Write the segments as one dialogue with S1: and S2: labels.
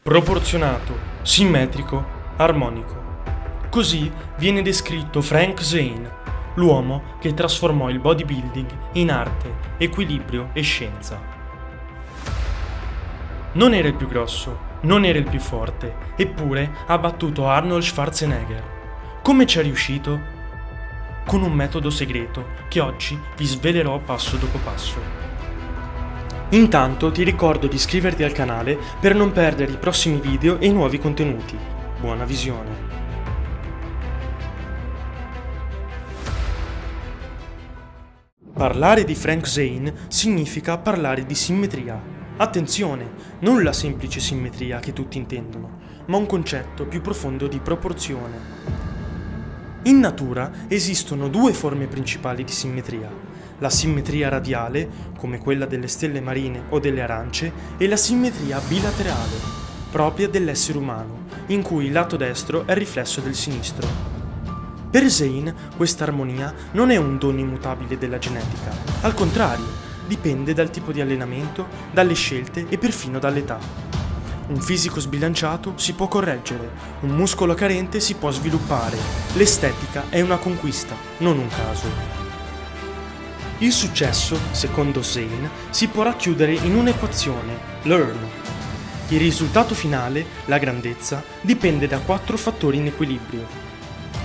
S1: proporzionato, simmetrico, armonico. Così viene descritto Frank Zane, l'uomo che trasformò il bodybuilding in arte, equilibrio e scienza. Non era il più grosso, non era il più forte, eppure ha battuto Arnold Schwarzenegger. Come ci è riuscito? Con un metodo segreto che oggi vi svelerò passo dopo passo. Intanto ti ricordo di iscriverti al canale per non perdere i prossimi video e i nuovi contenuti. Buona visione! Parlare di Frank Zane significa parlare di simmetria. Attenzione, non la semplice simmetria che tutti intendono, ma un concetto più profondo di proporzione. In natura esistono due forme principali di simmetria: la simmetria radiale, come quella delle stelle marine o delle arance, e la simmetria bilaterale, propria dell'essere umano, in cui il lato destro è il riflesso del sinistro. Per Zane, questa armonia non è un dono immutabile della genetica, al contrario, dipende dal tipo di allenamento, dalle scelte e perfino dall'età. Un fisico sbilanciato si può correggere, un muscolo carente si può sviluppare. L'estetica è una conquista, non un caso. Il successo, secondo Zane, si può racchiudere in un'equazione, learn. Il risultato finale, la grandezza, dipende da 4 fattori in equilibrio: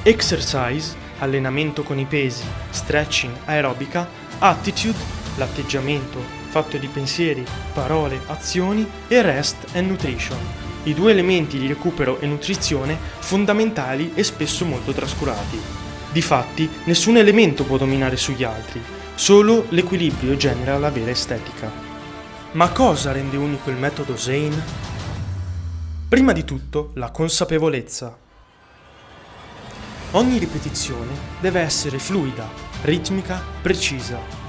S1: exercise, allenamento con i pesi, stretching, aerobica, attitude, l'atteggiamento, fatto di pensieri, parole, azioni, e rest and nutrition, i 2 elementi di recupero e nutrizione fondamentali e spesso molto trascurati. Difatti, nessun elemento può dominare sugli altri, solo l'equilibrio genera la vera estetica. Ma cosa rende unico il metodo Zane? Prima di tutto, la consapevolezza. Ogni ripetizione deve essere fluida, ritmica, precisa.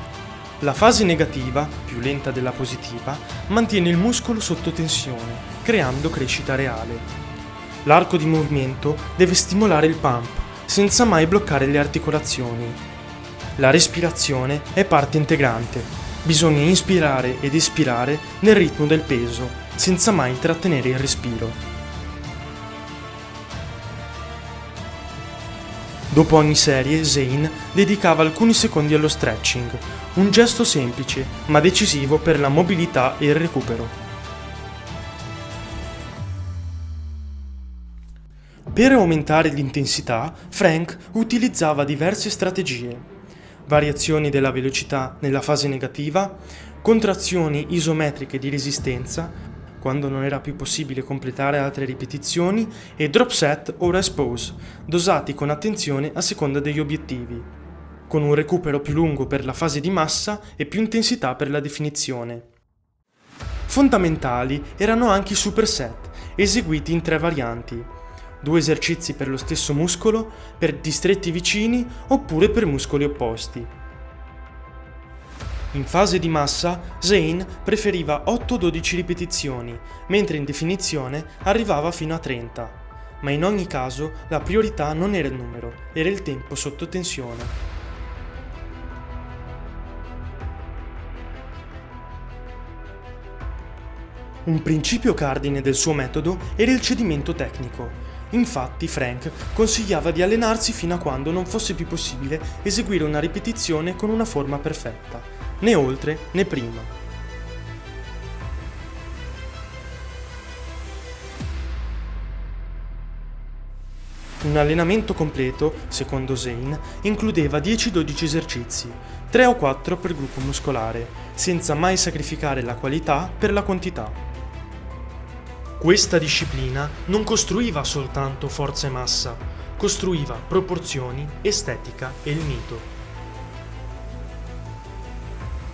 S1: La fase negativa, più lenta della positiva, mantiene il muscolo sotto tensione, creando crescita reale. L'arco di movimento deve stimolare il pump, senza mai bloccare le articolazioni. La respirazione è parte integrante. Bisogna inspirare ed espirare nel ritmo del peso, senza mai trattenere il respiro. Dopo ogni serie, Zane dedicava alcuni secondi allo stretching, un gesto semplice ma decisivo per la mobilità e il recupero. Per aumentare l'intensità, Frank utilizzava diverse strategie: variazioni della velocità nella fase negativa, contrazioni isometriche di resistenza, quando non era più possibile completare altre ripetizioni, e drop set o rest pose, dosati con attenzione a seconda degli obiettivi, con un recupero più lungo per la fase di massa e più intensità per la definizione. Fondamentali erano anche i superset, eseguiti in 3 varianti: 2 esercizi per lo stesso muscolo, per distretti vicini oppure per muscoli opposti. In fase di massa, Zane preferiva 8-12 ripetizioni, mentre in definizione arrivava fino a 30. Ma in ogni caso la priorità non era il numero, era il tempo sotto tensione. Un principio cardine del suo metodo era il cedimento tecnico. Infatti Frank consigliava di allenarsi fino a quando non fosse più possibile eseguire una ripetizione con una forma perfetta, né oltre né prima. Un allenamento completo, secondo Zane, includeva 10-12 esercizi, 3 o 4 per gruppo muscolare, senza mai sacrificare la qualità per la quantità. Questa disciplina non costruiva soltanto forza e massa, costruiva proporzioni, estetica e il mito.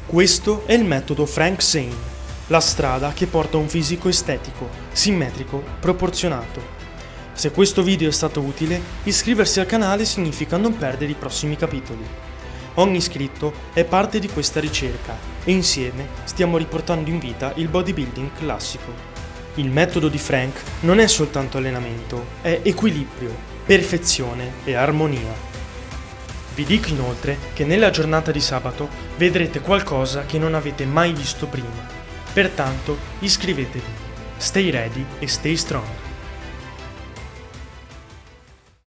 S1: Questo è il metodo Frank Zane, la strada che porta a un fisico estetico, simmetrico, proporzionato. Se questo video è stato utile, iscriversi al canale significa non perdere i prossimi capitoli. Ogni iscritto è parte di questa ricerca e insieme stiamo riportando in vita il bodybuilding classico. Il metodo di Frank non è soltanto allenamento, è equilibrio, perfezione e armonia. Vi dico inoltre che nella giornata di sabato vedrete qualcosa che non avete mai visto prima. Pertanto iscrivetevi. Stay ready e stay strong.